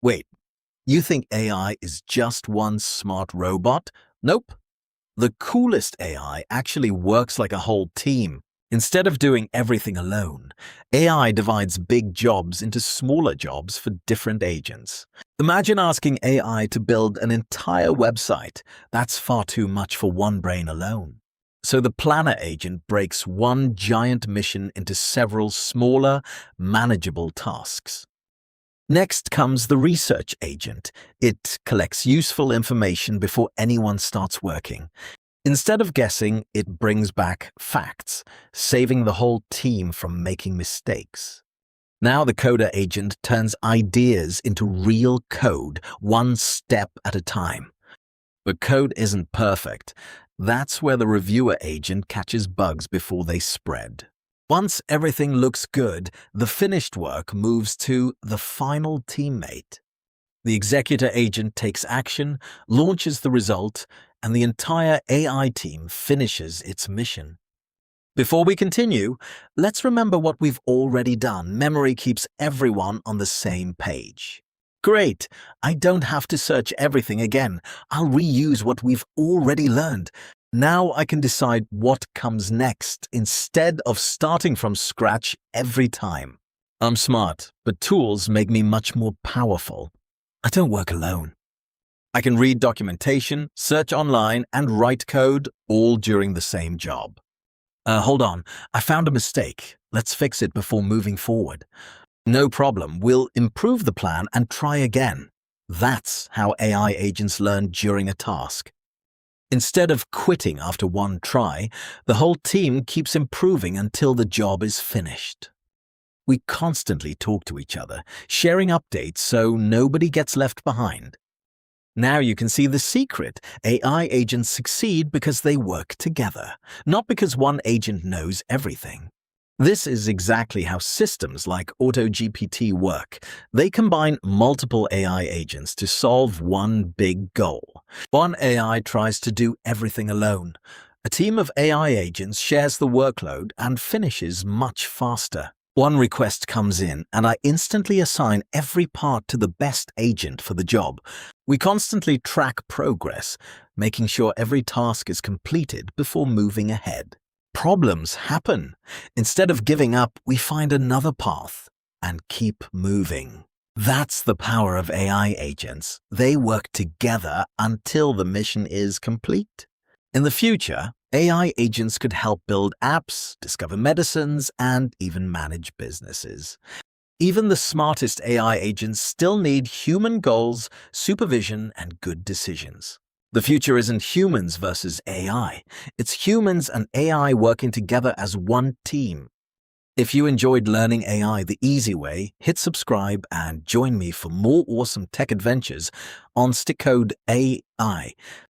Wait, you think AI is just one smart robot? Nope. The coolest AI actually works like a whole team. Instead of doing everything alone, AI divides big jobs into smaller jobs for different agents. Imagine asking AI to build an entire website. That's far too much for one brain alone. So the planner agent breaks one giant mission into several smaller, manageable tasks. Next comes the research agent. It collects useful information before anyone starts working. Instead of guessing, it brings back facts, saving the whole team from making mistakes. Now the coder agent turns ideas into real code, one step at a time. But code isn't perfect. That's where the reviewer agent catches bugs before they spread. Once everything looks good, the finished work moves to the final teammate. The executor agent takes action, launches the result, and the entire AI team finishes its mission. Before we continue, let's remember what we've already done. Memory keeps everyone on the same page. Great! I don't have to search everything again. I'll reuse what we've already learned. Now I can decide what comes next instead of starting from scratch every time. I'm smart, but tools make me much more powerful. I don't work alone. I can read documentation, search online, and write code all during the same job. Hold on, I found a mistake. Let's fix it before moving forward. No problem, we'll improve the plan and try again. That's how AI agents learn during a task. Instead of quitting after one try, the whole team keeps improving until the job is finished. We constantly talk to each other, sharing updates so nobody gets left behind. Now you can see the secret. AI agents succeed because they work together, not because one agent knows everything. This is exactly how systems like AutoGPT work. They combine multiple AI agents to solve one big goal. One AI tries to do everything alone. A team of AI agents shares the workload and finishes much faster. One request comes in, and I instantly assign every part to the best agent for the job. We constantly track progress, making sure every task is completed before moving ahead. Problems happen. Instead of giving up, we find another path and keep moving. That's the power of AI agents. They work together until the mission is complete. In the future, AI agents could help build apps, discover medicines, and even manage businesses. Even the smartest AI agents still need human goals, supervision, and good decisions. The future isn't humans versus AI. It's humans and AI working together as one team. If you enjoyed learning AI the easy way, hit subscribe and join me for more awesome tech adventures on Stickcode AI.